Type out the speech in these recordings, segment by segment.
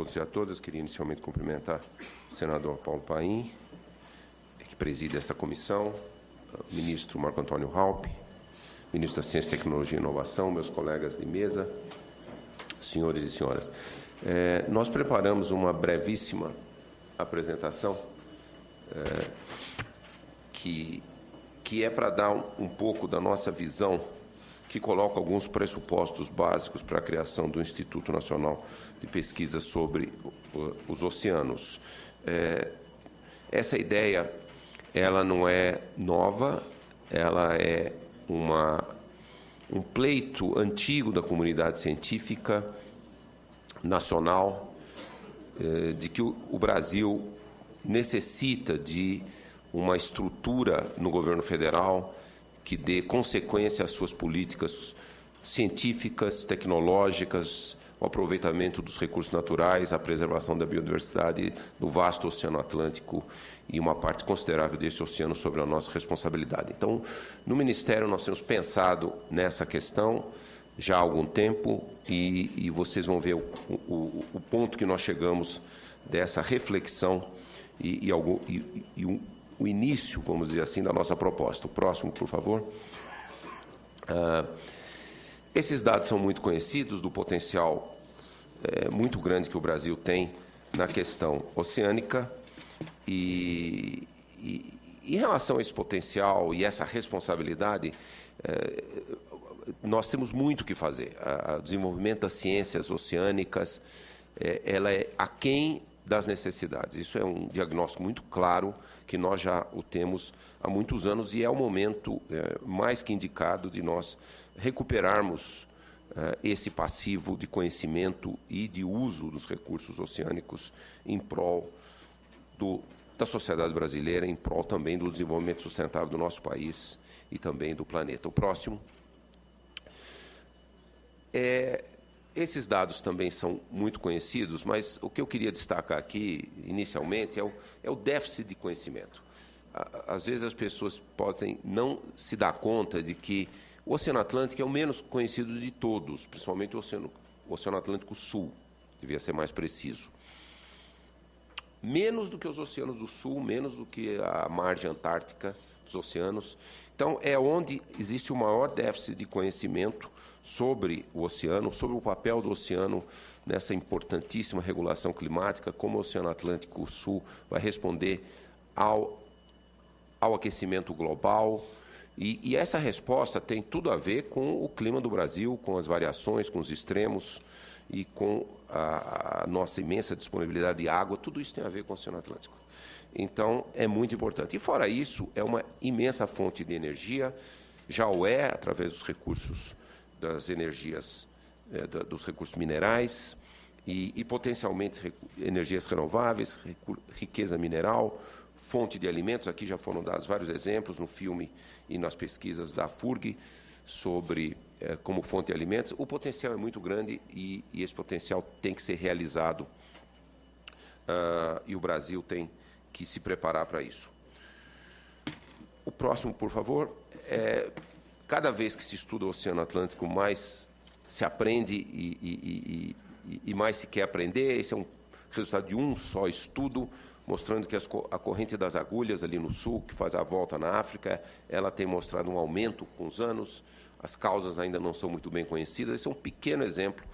todos e a todas. Queria inicialmente cumprimentar o senador Paulo Paim, que preside esta comissão, o ministro Marco Antônio Raupp, ministro da Ciência, Tecnologia e Inovação, meus colegas de mesa, senhores e senhoras. Nós preparamos uma brevíssima apresentação que é para dar um pouco da nossa visão, que coloca alguns pressupostos básicos para a criação do Instituto Nacional de Pesquisa sobre os Oceanos. Essa ideia, ela não é nova, ela é um pleito antigo da comunidade científica nacional, de que o Brasil necessita de uma estrutura no governo federal que dê consequência às suas políticas científicas, tecnológicas, o aproveitamento dos recursos naturais, a preservação da biodiversidade do vasto Oceano Atlântico e uma parte considerável desse oceano sobre a nossa responsabilidade. Então, no Ministério, nós temos pensado nessa questão já há algum tempo e vocês vão ver o ponto que nós chegamos dessa reflexão e o início, vamos dizer assim, da nossa proposta. O próximo, por favor. Esses dados são muito conhecidos do potencial muito grande que o Brasil tem na questão oceânica e em relação a esse potencial e essa responsabilidade, nós temos muito o que fazer. O desenvolvimento das ciências oceânicas, ela é aquém das necessidades. Isso é um diagnóstico muito claro que nós já o temos há muitos anos e é o momento mais que indicado de nós recuperarmos esse passivo de conhecimento e de uso dos recursos oceânicos em prol da sociedade brasileira, em prol também do desenvolvimento sustentável do nosso país e também do planeta. O próximo. Esses dados também são muito conhecidos, mas o que eu queria destacar aqui, inicialmente, é o déficit de conhecimento. Às vezes as pessoas podem não se dar conta de que o Oceano Atlântico é o menos conhecido de todos, principalmente o Oceano Atlântico Sul, devia ser mais preciso. Menos do que os oceanos do Sul, menos do que a margem antártica dos oceanos. Então, é onde existe o maior déficit de conhecimento sobre o oceano, sobre o papel do oceano nessa importantíssima regulação climática, como o Oceano Atlântico Sul vai responder ao aquecimento global. E essa resposta tem tudo a ver com o clima do Brasil, com as variações, com os extremos e com a nossa imensa disponibilidade de água. Tudo isso tem a ver com o Oceano Atlântico. Então, é muito importante. E, fora isso, é uma imensa fonte de energia, já o é, através dos recursos das energias, dos recursos minerais e potencialmente energias renováveis, riqueza mineral, fonte de alimentos. Aqui já foram dados vários exemplos no filme e nas pesquisas da FURG sobre como fonte de alimentos. O potencial é muito grande e esse potencial tem que ser realizado e o Brasil tem que se preparar para isso. O próximo, por favor. Cada vez que se estuda o Oceano Atlântico, mais se aprende e mais se quer aprender. Esse é um resultado de um só estudo, mostrando que a corrente das agulhas ali no sul, que faz a volta na África, ela tem mostrado um aumento com os anos. As causas ainda não são muito bem conhecidas. Esse é um pequeno exemplo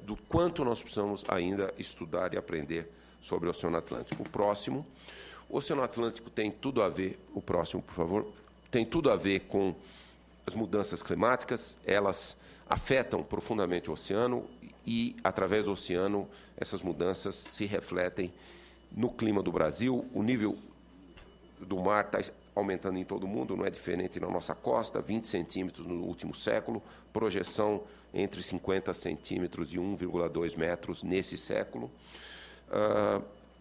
do quanto nós precisamos ainda estudar e aprender sobre o Oceano Atlântico. O próximo. O Oceano Atlântico tem tudo a ver, o próximo, por favor, tem tudo a ver com as mudanças climáticas. Elas afetam profundamente o oceano e, através do oceano, essas mudanças se refletem no clima do Brasil. O nível do mar está aumentando em todo o mundo, não é diferente na nossa costa, 20 centímetros no último século, projeção entre 50 centímetros e 1,2 metros nesse século.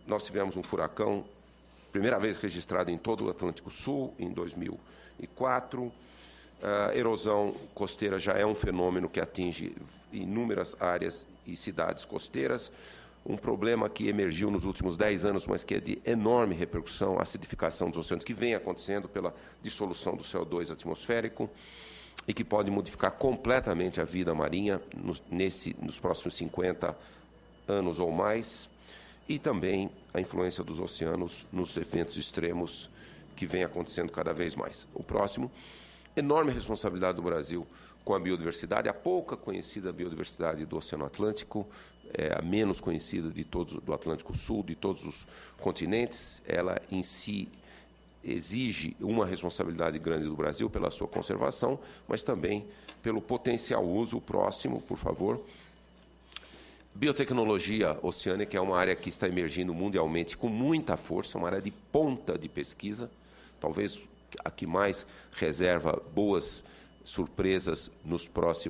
Nós tivemos um furacão, primeira vez registrado em todo o Atlântico Sul, em 2004. A erosão costeira já é um fenômeno que atinge inúmeras áreas e cidades costeiras. Um problema que emergiu nos últimos 10 anos, mas que é de enorme repercussão, a acidificação dos oceanos, que vem acontecendo pela dissolução do CO2 atmosférico e que pode modificar completamente a vida marinha nos próximos 50 anos ou mais, e também a influência dos oceanos nos eventos extremos que vem acontecendo cada vez mais. O próximo, enorme responsabilidade do Brasil com a biodiversidade, a pouca conhecida biodiversidade do Oceano Atlântico, a menos conhecida de todos, do Atlântico Sul, de todos os continentes. Ela em si exige uma responsabilidade grande do Brasil pela sua conservação, mas também pelo potencial uso. O próximo, por favor. Biotecnologia oceânica é uma área que está emergindo mundialmente com muita força, uma área de ponta de pesquisa, talvez a que mais reserva boas surpresas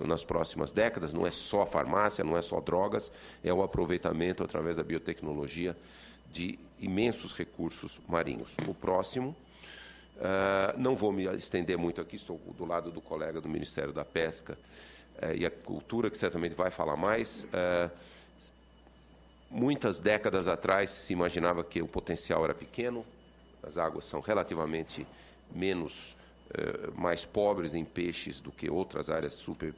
nas próximas décadas. Não é só farmácia, não é só drogas, é o aproveitamento através da biotecnologia de imensos recursos marinhos. O próximo, não vou me estender muito aqui, estou do lado do colega do Ministério da Pesca e a Cultura, que certamente vai falar mais. Muitas décadas atrás se imaginava que o potencial era pequeno, as águas são relativamente mais pobres em peixes do que outras áreas super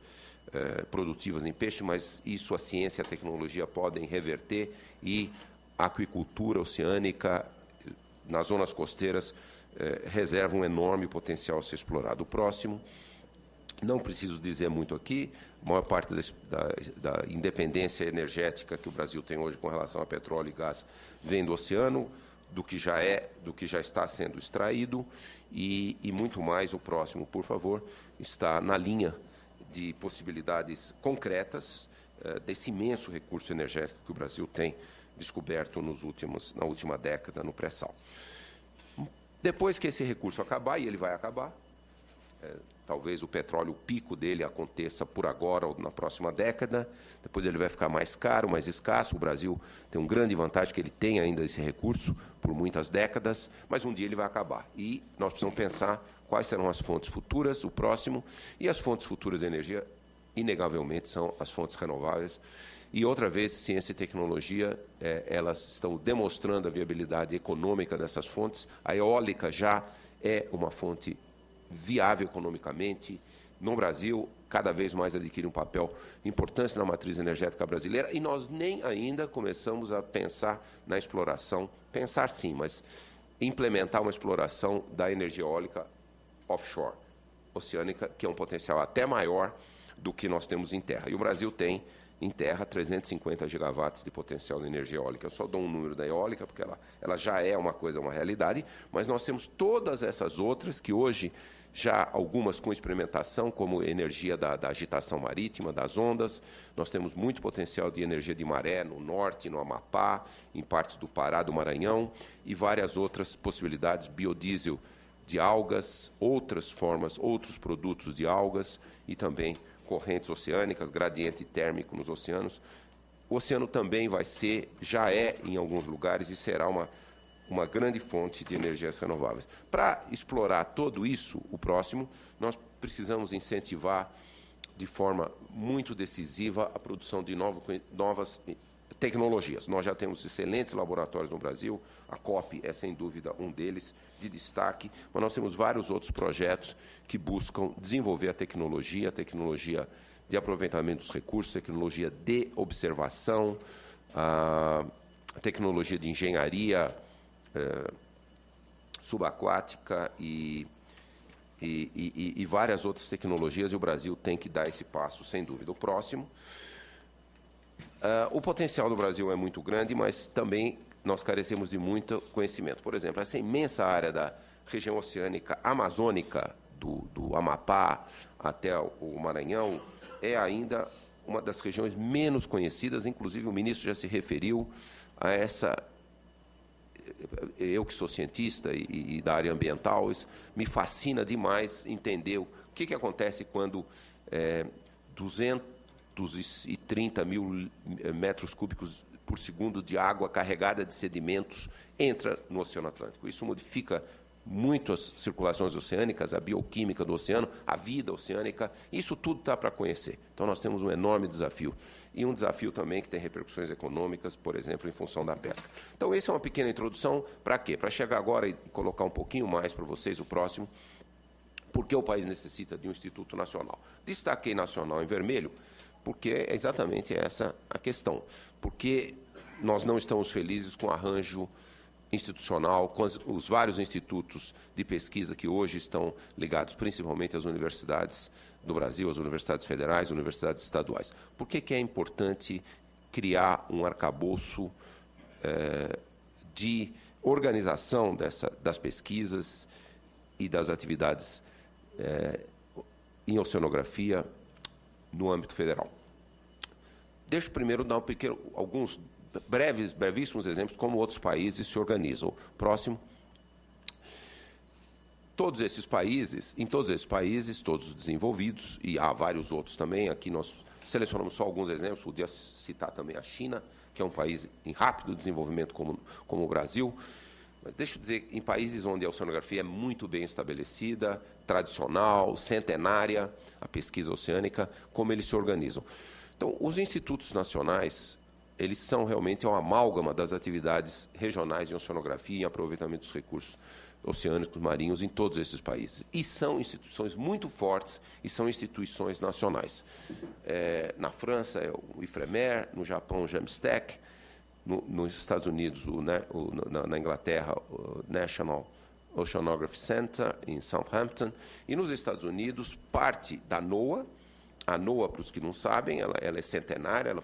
produtivas em peixe, mas isso a ciência e a tecnologia podem reverter, e a aquicultura oceânica nas zonas costeiras reserva um enorme potencial a ser explorado. O próximo, não preciso dizer muito aqui, a maior parte da independência energética que o Brasil tem hoje com relação a petróleo e gás vem do oceano, do que já está sendo extraído, e muito mais. O próximo, por favor, está na linha de possibilidades concretas desse imenso recurso energético que o Brasil tem descoberto na última década no pré-sal. Depois que esse recurso acabar, e ele vai acabar, talvez o petróleo, o pico dele aconteça por agora ou na próxima década, depois ele vai ficar mais caro, mais escasso. O Brasil tem uma grande vantagem, que ele tem ainda esse recurso por muitas décadas, mas um dia ele vai acabar. E nós precisamos pensar quais serão as fontes futuras, o próximo, e as fontes futuras de energia, inegavelmente, são as fontes renováveis. E, outra vez, ciência e tecnologia, elas estão demonstrando a viabilidade econômica dessas fontes. A eólica já é uma fonte viável economicamente. No Brasil, cada vez mais adquire um papel importante na matriz energética brasileira, e nós nem ainda começamos a pensar na exploração, pensar sim, mas implementar uma exploração da energia eólica offshore, oceânica, que é um potencial até maior do que nós temos em terra. E o Brasil tem em terra 350 gigawatts de potencial de energia eólica. Eu só dou um número da eólica, porque ela já é uma realidade, mas nós temos todas essas outras que hoje, já algumas com experimentação, como energia da agitação marítima, das ondas. Nós temos muito potencial de energia de maré no norte, no Amapá, em partes do Pará, do Maranhão, e várias outras possibilidades, biodiesel de algas, outras formas, outros produtos de algas, e também correntes oceânicas, gradiente térmico nos oceanos. O oceano também vai ser, já é em alguns lugares, e será uma grande fonte de energias renováveis. Para explorar tudo isso, o próximo, nós precisamos incentivar de forma muito decisiva a produção de novas tecnologias. Nós já temos excelentes laboratórios no Brasil, a COP é, sem dúvida, um deles, de destaque, mas nós temos vários outros projetos que buscam desenvolver a tecnologia de aproveitamento dos recursos, tecnologia de observação, a tecnologia de engenharia subaquática e várias outras tecnologias, e o Brasil tem que dar esse passo, sem dúvida. O próximo, o potencial do Brasil é muito grande, mas também nós carecemos de muito conhecimento. Por exemplo, essa imensa área da região oceânica amazônica, do Amapá até o Maranhão, é ainda uma das regiões menos conhecidas. Inclusive, o ministro já se referiu a essa. Eu, que sou cientista e da área ambiental, me fascina demais entender o que acontece quando 230 mil metros cúbicos por segundo de água carregada de sedimentos entra no Oceano Atlântico. Isso modifica muito as circulações oceânicas, a bioquímica do oceano, a vida oceânica. Isso tudo está para conhecer. Então, nós temos um enorme desafio. E um desafio também que tem repercussões econômicas, por exemplo, em função da pesca. Então, essa é uma pequena introdução. Para quê? Para chegar agora e colocar um pouquinho mais para vocês o próximo, porque o país necessita de um Instituto Nacional. Destaquei nacional em vermelho, porque é exatamente essa a questão. Porque nós não estamos felizes com o arranjo institucional, com os vários institutos de pesquisa que hoje estão ligados principalmente às universidades do Brasil, às universidades federais, universidades estaduais. Por que é importante criar um arcabouço de organização das pesquisas e das atividades em oceanografia no âmbito federal? Deixa eu primeiro dar alguns brevíssimos exemplos como outros países se organizam. Próximo. Em todos esses países, todos desenvolvidos, e há vários outros também, aqui nós selecionamos só alguns exemplos, podia citar também a China, que é um país em rápido desenvolvimento como o Brasil. Mas deixa eu dizer, em países onde a oceanografia é muito bem estabelecida, tradicional, centenária, a pesquisa oceânica, como eles se organizam. Então, os institutos nacionais, eles são realmente uma amálgama das atividades regionais em oceanografia e em aproveitamento dos recursos oceânicos marinhos em todos esses países. E são instituições muito fortes e são instituições nacionais. Na França, é o IFREMER, no Japão, o JAMSTEC, nos Estados Unidos, na Inglaterra, o National Oceanography Center, em Southampton, e nos Estados Unidos, parte da NOAA. A NOAA, para os que não sabem, ela é centenária, ela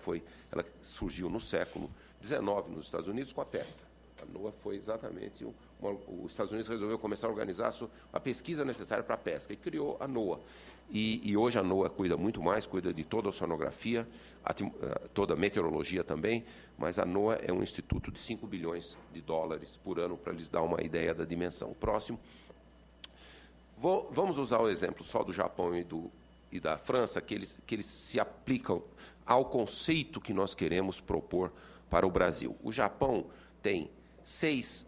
surgiu no século XIX nos Estados Unidos com a pesca. A NOAA foi exatamente os Estados Unidos resolveu começar a organizar a pesquisa necessária para a pesca e criou a NOAA. E hoje a NOAA cuida de toda a oceanografia, toda a meteorologia também, mas a NOAA é um instituto de 5 bilhões de dólares por ano, para lhes dar uma ideia da dimensão. Próximo. Vamos usar o exemplo só do Japão e da França, que eles se aplicam ao conceito que nós queremos propor para o Brasil. O Japão tem 5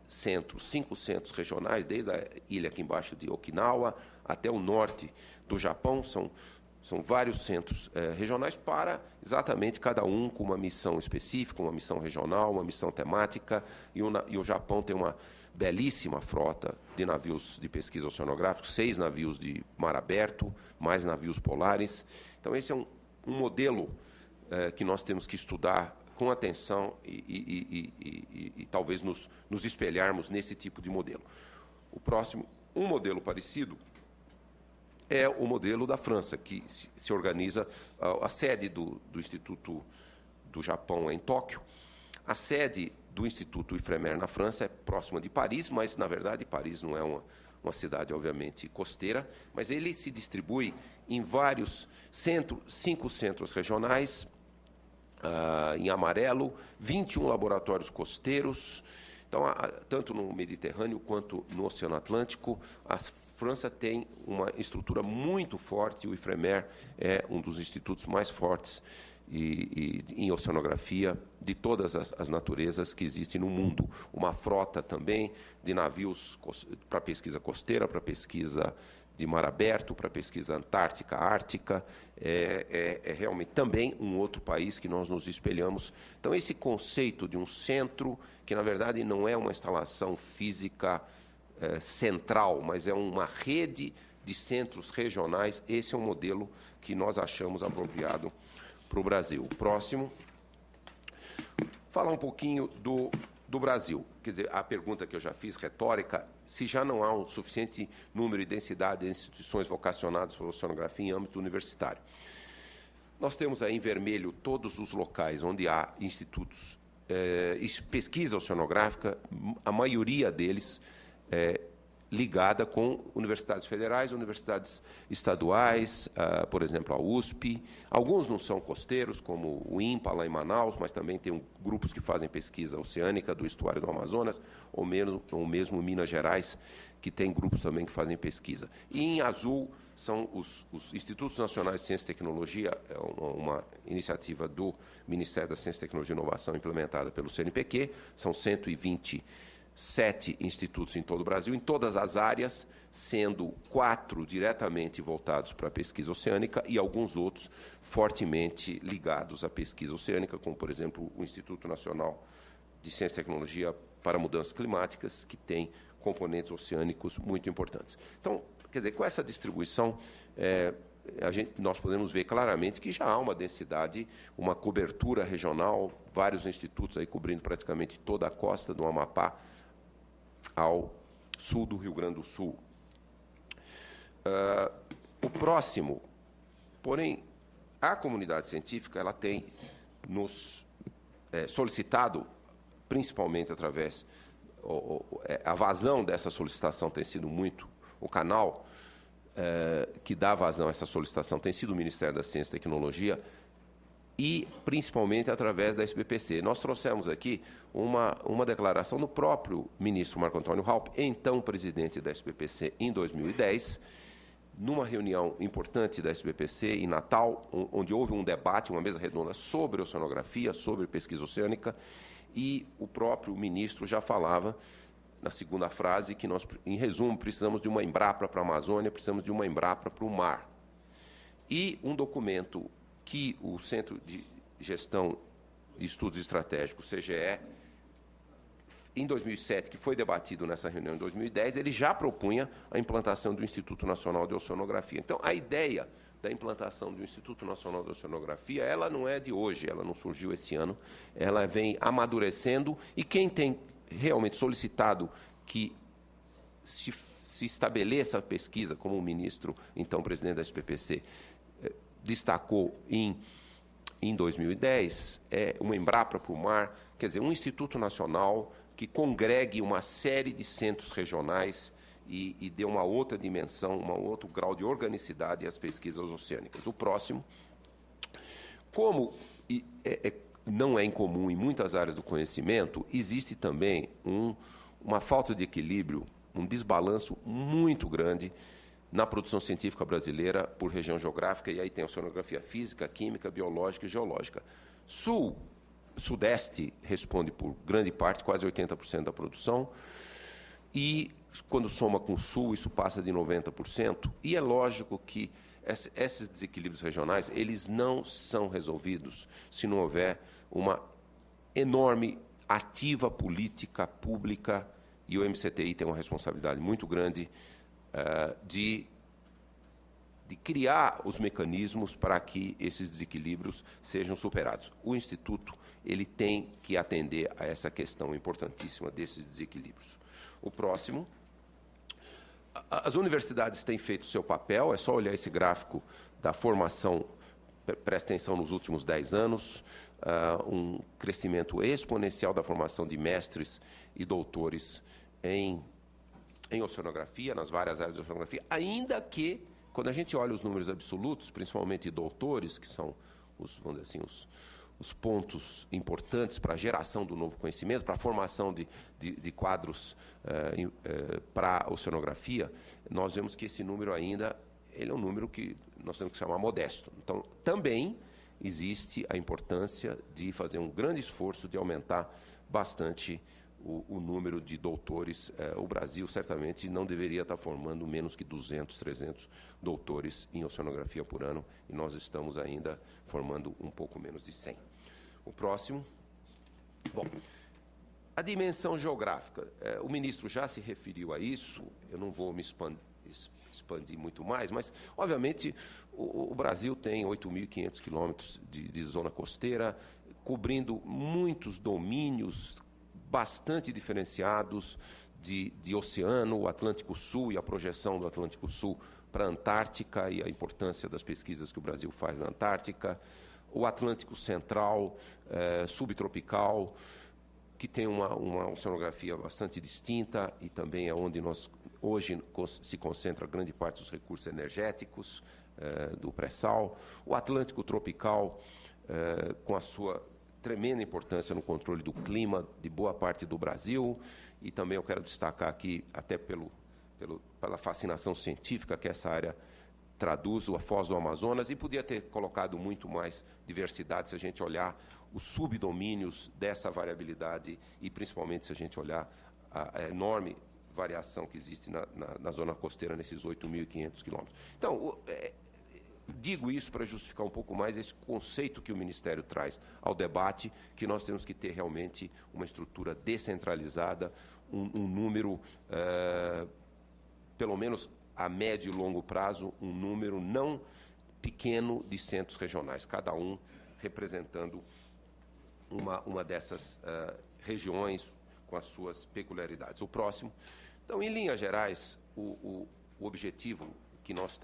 centros regionais, desde a ilha aqui embaixo de Okinawa até o norte do Japão, são vários centros regionais para exatamente cada um com uma missão específica, uma missão regional, uma missão temática, e o Japão tem uma belíssima frota de navios de pesquisa oceanográfica, 6 navios de mar aberto, mais navios polares. Então, esse é um modelo que nós temos que estudar com atenção e talvez nos espelharmos nesse tipo de modelo. O próximo, um modelo parecido, é o modelo da França, que se organiza, a sede do Instituto do Japão é em Tóquio, a sede do Instituto IFREMER na França é próxima de Paris, mas, na verdade, Paris não é uma cidade, obviamente, costeira, mas ele se distribui em vários 5 centros regionais, em amarelo, 21 laboratórios costeiros. Então, tanto no Mediterrâneo quanto no Oceano Atlântico, a França tem uma estrutura muito forte, o IFREMER é um dos institutos mais fortes em oceanografia de todas as naturezas que existem no mundo. Uma frota também de navios para pesquisa costeira, para pesquisa de mar aberto, para pesquisa antártica, ártica, é realmente também um outro país que nós nos espelhamos. Então, esse conceito de um centro, que na verdade não é uma instalação física central, mas é uma rede de centros regionais, esse é um modelo que nós achamos apropriado para o Brasil. Próximo. Falar um pouquinho do Brasil. Quer dizer, a pergunta que eu já fiz, retórica, se já não há um suficiente número e densidade de instituições vocacionadas para a oceanografia em âmbito universitário. Nós temos aí em vermelho todos os locais onde há institutos, pesquisa oceanográfica, a maioria deles ligada com universidades federais, universidades estaduais, por exemplo, a USP. Alguns não são costeiros, como o INPA, lá em Manaus, mas também tem grupos que fazem pesquisa oceânica do estuário do Amazonas, ou mesmo Minas Gerais, que tem grupos também que fazem pesquisa. E em azul são os Institutos Nacionais de Ciência e Tecnologia, é uma iniciativa do Ministério da Ciência, Tecnologia e Inovação implementada pelo CNPq, são 127 institutos em todo o Brasil, em todas as áreas, sendo 4 diretamente voltados para a pesquisa oceânica e alguns outros fortemente ligados à pesquisa oceânica, como, por exemplo, o Instituto Nacional de Ciência e Tecnologia para Mudanças Climáticas, que tem componentes oceânicos muito importantes. Então, quer dizer, com essa distribuição, nós podemos ver claramente que já há uma densidade, uma cobertura regional, vários institutos aí cobrindo praticamente toda a costa do Amapá ao sul do Rio Grande do Sul. O próximo, porém, a comunidade científica ela tem nos solicitado, principalmente através, a vazão dessa solicitação tem sido muito, o canal que dá vazão a essa solicitação tem sido o Ministério da Ciência e Tecnologia e, principalmente, através da SBPC. Nós trouxemos aqui uma declaração do próprio ministro Marco Antônio Raupp, então presidente da SBPC, em 2010, numa reunião importante da SBPC em Natal, onde houve um debate, uma mesa redonda sobre oceanografia, sobre pesquisa oceânica, e o próprio ministro já falava, na segunda frase, que nós, em resumo, precisamos de uma Embrapa para a Amazônia, precisamos de uma Embrapa para o mar. E um documento que o Centro de Gestão de Estudos Estratégicos, CGE, em 2007, que foi debatido nessa reunião em 2010, ele já propunha a implantação do Instituto Nacional de Oceanografia. Então, a ideia da implantação do Instituto Nacional de Oceanografia, ela não é de hoje, ela não surgiu esse ano, ela vem amadurecendo, e quem tem realmente solicitado que se estabeleça a pesquisa, como o ministro, então presidente da SBPC, destacou em 2010, é uma Embrapa para o mar, quer dizer, um Instituto Nacional que congregue uma série de centros regionais e dê uma outra dimensão, um outro grau de organicidade às pesquisas oceânicas. O próximo, como não é incomum em muitas áreas do conhecimento, existe também uma falta de equilíbrio, um desbalanço muito grande na produção científica brasileira por região geográfica, e aí tem a oceanografia física, química, biológica e geológica. Sudeste responde por grande parte, quase 80% da produção, e quando soma com o Sul, isso passa de 90%, e é lógico que esses desequilíbrios regionais, eles não são resolvidos se não houver uma enorme ativa política pública, e o MCTI tem uma responsabilidade muito grande de criar os mecanismos para que esses desequilíbrios sejam superados. O Instituto ele tem que atender a essa questão importantíssima desses desequilíbrios. O próximo. As universidades têm feito o seu papel, é só olhar esse gráfico da formação, presta atenção nos últimos 10 anos, um crescimento exponencial da formação de mestres e doutores em oceanografia, nas várias áreas de oceanografia, ainda que, quando a gente olha os números absolutos, principalmente doutores, que são vamos dizer assim, os pontos importantes para a geração do novo conhecimento, para a formação de quadros para a oceanografia, nós vemos que esse número ainda ele é um número que nós temos que chamar modesto. Então, também existe a importância de fazer um grande esforço de aumentar bastante o número de doutores. O Brasil certamente não deveria estar formando menos que 200, 300 doutores em oceanografia por ano, e nós estamos ainda formando um pouco menos de 100. O próximo. Bom, a dimensão geográfica. O ministro já se referiu a isso, eu não vou me expandir muito mais, mas, obviamente, o Brasil tem 8.500 quilômetros de zona costeira, cobrindo muitos domínios bastante diferenciados de oceano, o Atlântico Sul e a projeção do Atlântico Sul para a Antártica e a importância das pesquisas que o Brasil faz na Antártica, o Atlântico Central, subtropical, que tem uma oceanografia bastante distinta e também é onde hoje se concentra grande parte dos recursos energéticos do pré-sal, o Atlântico Tropical, com a sua tremenda importância no controle do clima de boa parte do Brasil, e também eu quero destacar aqui, até pela fascinação científica que essa área traduz, a Foz do Amazonas, e podia ter colocado muito mais diversidade se a gente olhar os subdomínios dessa variabilidade e, principalmente, se a gente olhar a enorme variação que existe na zona costeira, nesses 8.500 quilômetros. Então, digo isso para justificar um pouco mais esse conceito que o Ministério traz ao debate, que nós temos que ter realmente uma estrutura descentralizada, um número, pelo menos a médio e longo prazo, um número não pequeno de centros regionais, cada um representando uma dessas regiões com as suas peculiaridades. O próximo. Então, em linhas gerais, o objetivo que nós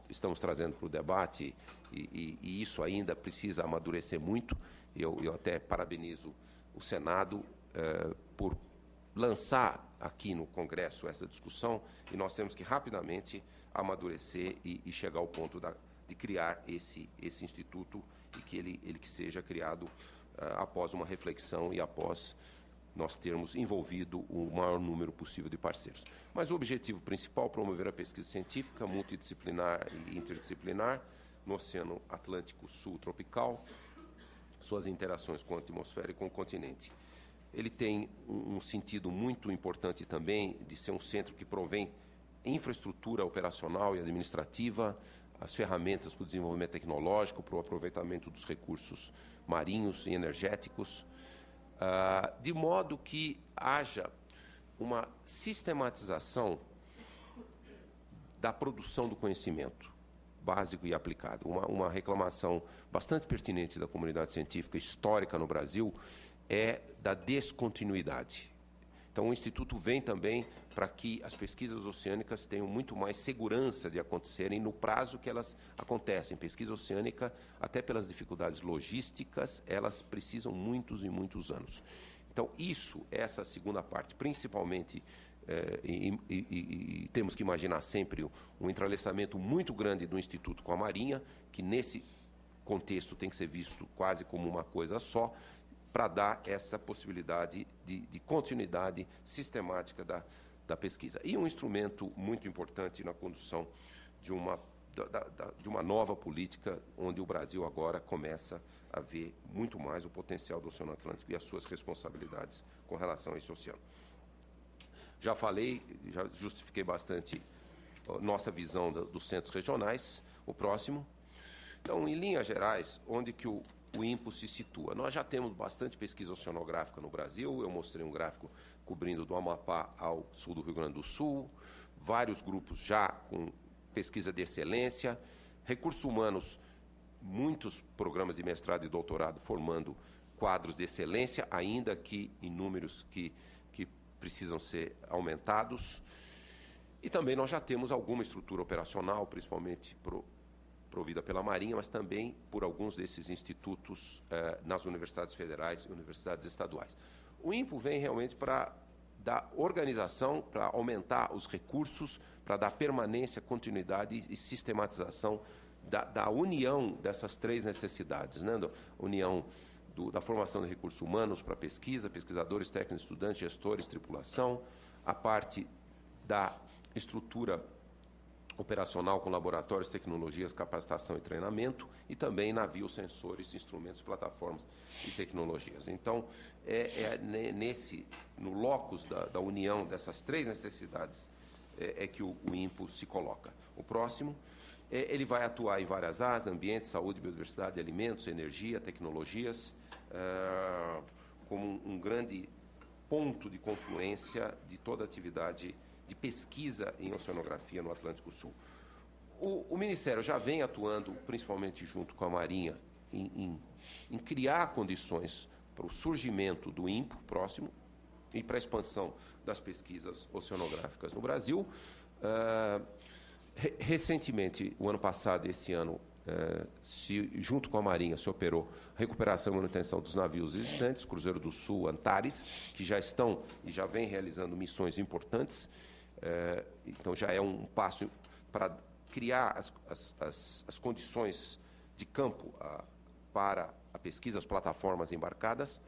estamos trazendo para o debate, e isso ainda precisa amadurecer muito, eu até parabenizo o Senado por lançar aqui no Congresso essa discussão, e nós temos que rapidamente amadurecer e chegar ao ponto de criar esse instituto e que ele que seja criado após uma reflexão e após nós termos envolvido o maior número possível de parceiros. Mas o objetivo principal é promover a pesquisa científica multidisciplinar e interdisciplinar no Oceano Atlântico Sul tropical, suas interações com a atmosfera e com o continente. Ele tem um sentido muito importante também de ser um centro que provém infraestrutura operacional e administrativa, as ferramentas para o desenvolvimento tecnológico, para o aproveitamento dos recursos marinhos e energéticos, de modo que haja uma sistematização da produção do conhecimento básico e aplicado. Uma reclamação bastante pertinente da comunidade científica histórica no Brasil é da descontinuidade. Então, o Instituto vem também para que as pesquisas oceânicas tenham muito mais segurança de acontecerem no prazo que elas acontecem. Pesquisa oceânica, até pelas dificuldades logísticas, elas precisam muitos e muitos anos. Então, essa segunda parte, principalmente, e temos que imaginar sempre um entrelaçamento muito grande do Instituto com a Marinha, que nesse contexto tem que ser visto quase como uma coisa só, para dar essa possibilidade de continuidade sistemática da pesquisa. E um instrumento muito importante na condução de uma nova política, onde o Brasil agora começa a ver muito mais o potencial do Oceano Atlântico e as suas responsabilidades com relação a esse oceano. Já falei, já justifiquei bastante nossa visão dos centros regionais. O próximo. Então, em linhas gerais, onde que o INPO se situa? Nós já temos bastante pesquisa oceanográfica no Brasil. Eu mostrei um gráfico cobrindo do Amapá ao sul do Rio Grande do Sul, vários grupos já com pesquisa de excelência, recursos humanos, muitos programas de mestrado e doutorado formando quadros de excelência, ainda que em números que precisam ser aumentados. E também nós já temos alguma estrutura operacional, principalmente provida pela Marinha, mas também por alguns desses institutos nas universidades federais e universidades estaduais. O INPO vem realmente para dar organização, para aumentar os recursos, para dar permanência, continuidade e sistematização da união dessas três necessidades, né? Da união da formação de recursos humanos para pesquisa, pesquisadores, técnicos, estudantes, gestores, tripulação, a parte da estrutura operacional com laboratórios, tecnologias, capacitação e treinamento, e também navios, sensores, instrumentos, plataformas e tecnologias. Então, no locus da união dessas três necessidades que o INPO se coloca. O próximo, ele vai atuar em várias áreas: ambiente, saúde, biodiversidade, alimentos, energia, tecnologias, como um grande ponto de confluência de toda a atividade de pesquisa em oceanografia no Atlântico Sul. O Ministério já vem atuando, principalmente junto com a Marinha, em criar condições para o surgimento do INPO próximo e para a expansão das pesquisas oceanográficas no Brasil. Recentemente, o ano passado e esse ano, junto com a Marinha, se operou recuperação e manutenção dos navios existentes, Cruzeiro do Sul, Antares, que já estão e já vêm realizando missões importantes. Então, já é um passo para criar as condições de campo para a pesquisa, as plataformas embarcadas.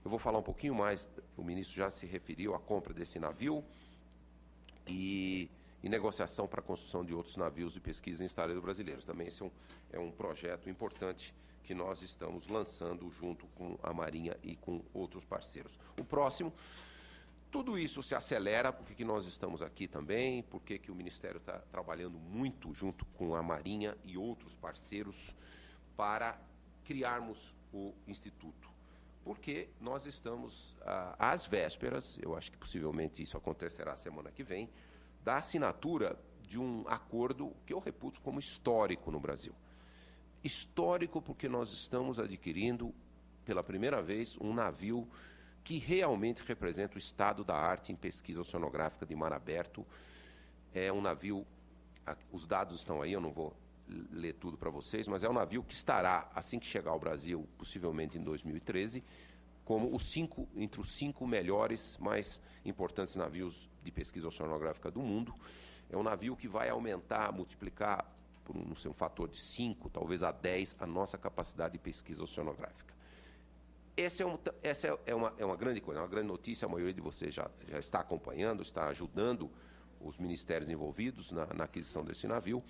Eu vou falar um pouquinho mais, o ministro já se referiu à compra desse navio e negociação para a construção de outros navios de pesquisa em estaleiro brasileiros. Também esse é um projeto importante que nós estamos lançando junto com a Marinha e com outros parceiros. O próximo, tudo isso se acelera porque nós estamos aqui também, porque o Ministério está trabalhando muito junto com a Marinha e outros parceiros para criarmos o Instituto. Porque nós estamos às vésperas, eu acho que possivelmente isso acontecerá semana que vem, da assinatura de um acordo que eu reputo como histórico no Brasil. histórico porque nós estamos adquirindo, pela primeira vez, um navio que realmente representa o estado da arte em pesquisa oceanográfica de mar aberto. É um navio, os dados estão aí, eu não vou ler tudo para vocês, mas é um navio que estará, assim que chegar ao Brasil, possivelmente em 2013, como entre os 5 melhores, mais importantes navios de pesquisa oceanográfica do mundo. É um navio que vai aumentar, multiplicar por não sei, um fator de 5, talvez a 10, a nossa capacidade de pesquisa oceanográfica. Essa é uma grande coisa, uma grande notícia. A maioria de vocês já está acompanhando, está ajudando os ministérios envolvidos na aquisição desse navio,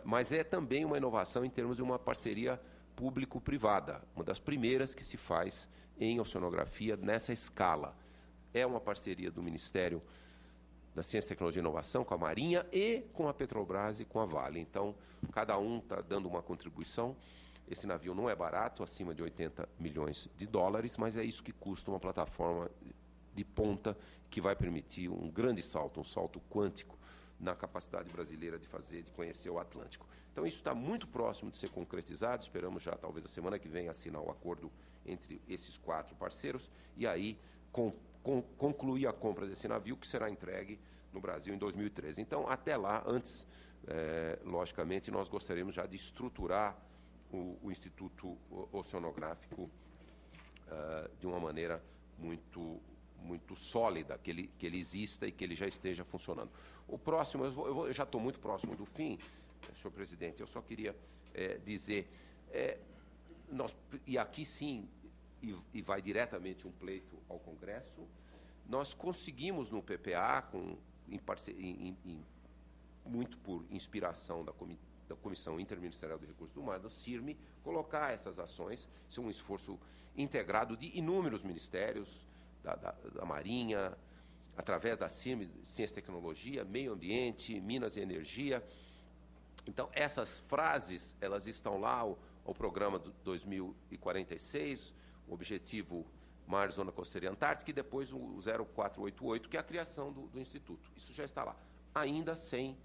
mas é também uma inovação em termos de uma parceria público-privada, uma das primeiras que se faz em oceanografia nessa escala. É uma parceria do Ministério da Ciência, Tecnologia e Inovação com a Marinha e com a Petrobras e com a Vale. Então, cada um está dando uma contribuição. Esse navio não é barato, acima de 80 milhões de dólares, mas é isso que custa uma plataforma de ponta que vai permitir um grande salto, um salto quântico na capacidade brasileira de conhecer o Atlântico. Então, isso está muito próximo de ser concretizado. Esperamos já, talvez, a semana que vem, assinar o acordo entre esses 4 parceiros e aí concluir a compra desse navio, que será entregue no Brasil em 2013. Então, até lá, antes, logicamente, nós gostaríamos já de estruturar o Instituto Oceanográfico de uma maneira muito sólida, que ele exista e que ele já esteja funcionando. O próximo, eu já estou muito próximo do fim, senhor presidente, eu só queria dizer, e aqui sim, e vai diretamente um pleito ao Congresso, nós conseguimos no PPA, muito por inspiração da Comissão Interministerial de Recursos do Mar, do CIRM, colocar essas ações. Isso é um esforço integrado de inúmeros ministérios, da Marinha, através da CIRM, Ciência e Tecnologia, Meio Ambiente, Minas e Energia. Então, essas frases, elas estão lá, o programa do 2046, o objetivo Mar, Zona Costeira e Antártica, e depois o 0488, que é a criação do Instituto. Isso já está lá, ainda sem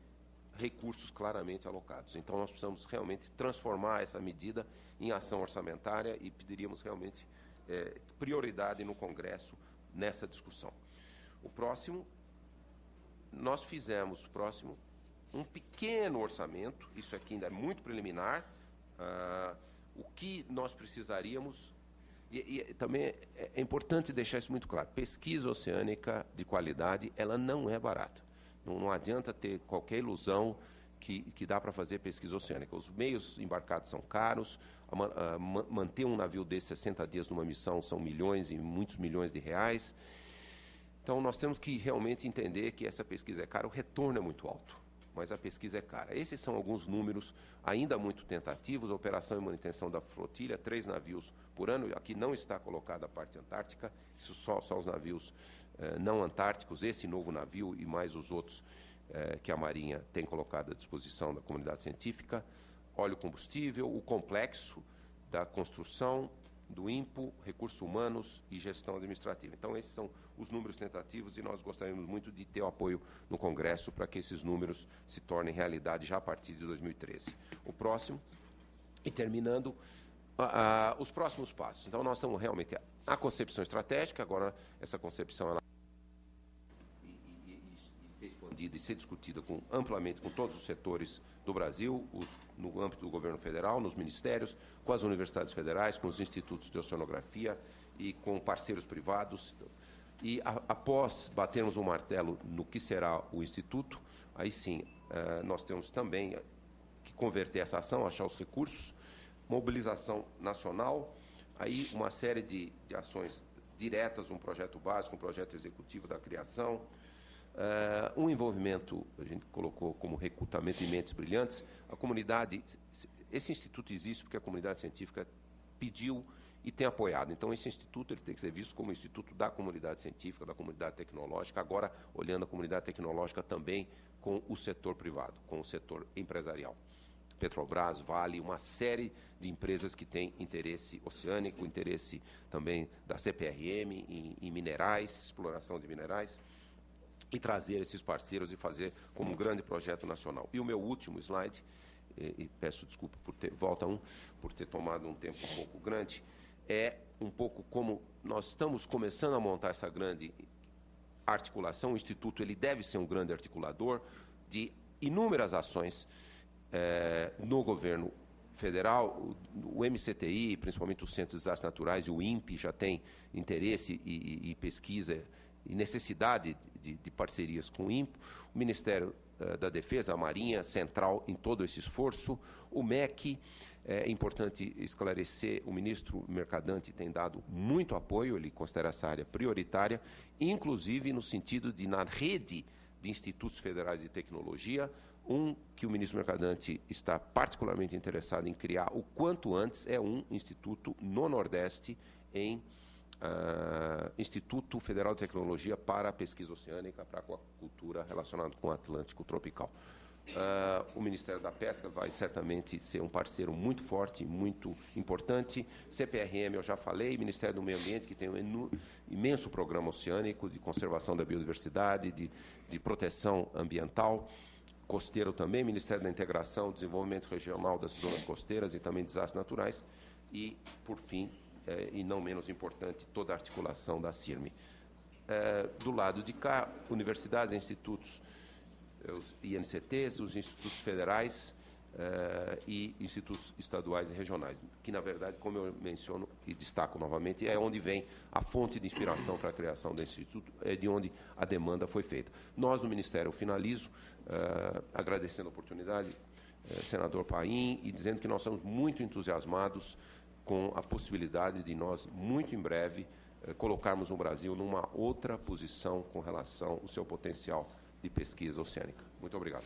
recursos claramente alocados. Então, nós precisamos realmente transformar essa medida em ação orçamentária e pediríamos realmente prioridade no Congresso nessa discussão. O próximo, nós fizemos um pequeno orçamento, isso aqui ainda é muito preliminar, o que nós precisaríamos, e também é importante deixar isso muito claro, pesquisa oceânica de qualidade, ela não é barata. Não adianta ter qualquer ilusão que dá para fazer pesquisa oceânica. Os meios embarcados são caros, manter um navio desse 60 dias numa missão são milhões e muitos milhões de reais. Então, nós temos que realmente entender que essa pesquisa é cara, o retorno é muito alto, mas a pesquisa é cara. Esses são alguns números ainda muito tentativos. A operação e manutenção da flotilha, 3 navios por ano. Aqui não está colocada a parte antártica, isso só os navios não antárticos, esse novo navio e mais os outros que a Marinha tem colocado à disposição da comunidade científica. Óleo combustível, o complexo da construção, do INPO, recursos humanos e gestão administrativa. Então, esses são os números tentativos e nós gostaríamos muito de ter o apoio no Congresso para que esses números se tornem realidade já a partir de 2013. O próximo, e terminando, os próximos passos. Então, nós estamos realmente a concepção estratégica, agora essa concepção ela ser expandida e ser discutida amplamente com todos os setores do Brasil, no âmbito do governo federal, nos ministérios, com as universidades federais, com os institutos de oceanografia e com parceiros privados. E após batermos um martelo no que será o Instituto, aí sim, nós temos também que converter essa ação, achar os recursos, mobilização nacional, aí uma série de ações diretas, um projeto básico, um projeto executivo da criação, um envolvimento, a gente colocou como recrutamento de mentes brilhantes. A comunidade, esse instituto existe porque a comunidade científica pediu e tem apoiado. Então, esse instituto ele tem que ser visto como instituto da comunidade científica, da comunidade tecnológica, agora olhando a comunidade tecnológica também com o setor privado, com o setor empresarial. Petrobras, Vale, uma série de empresas que têm interesse oceânico, interesse também da CPRM em minerais, exploração de minerais, e trazer esses parceiros e fazer como um grande projeto nacional. E o meu último slide, e peço desculpa por ter tomado um tempo um pouco grande, é um pouco como nós estamos começando a montar essa grande articulação. O Instituto ele deve ser um grande articulador de inúmeras ações no governo federal. O MCTI, principalmente o Centro de Desastres Naturais, e o INPE já tem interesse e pesquisa e necessidade de parcerias com o INPE. O Ministério da Defesa, a Marinha, central em todo esse esforço. O MEC, é importante esclarecer, o ministro Mercadante tem dado muito apoio, ele considera essa área prioritária, inclusive no sentido de, na rede de institutos federais de tecnologia, que o ministro Mercadante está particularmente interessado em criar o quanto antes é um instituto no Nordeste, em Instituto Federal de Tecnologia para a Pesquisa Oceânica, para a aquacultura relacionada com o Atlântico Tropical. O Ministério da Pesca vai certamente ser um parceiro muito forte, muito importante. CPRM, eu já falei, Ministério do Meio Ambiente, que tem um imenso programa oceânico de conservação da biodiversidade, de proteção ambiental, costeiro também, Ministério da Integração, Desenvolvimento Regional das Zonas Costeiras e também Desastres Naturais, e, por fim, e não menos importante, toda a articulação da CIRME. Do lado de cá, universidades, institutos, os INCTs, os institutos federais e institutos estaduais e regionais, que, na verdade, como eu menciono e destaco novamente, é onde vem a fonte de inspiração para a criação desse instituto, é de onde a demanda foi feita. Nós, no Ministério, eu finalizo agradecendo a oportunidade, senador Paim, e dizendo que nós estamos muito entusiasmados com a possibilidade de nós, muito em breve, colocarmos o Brasil numa outra posição com relação ao seu potencial de pesquisa oceânica. Muito obrigado.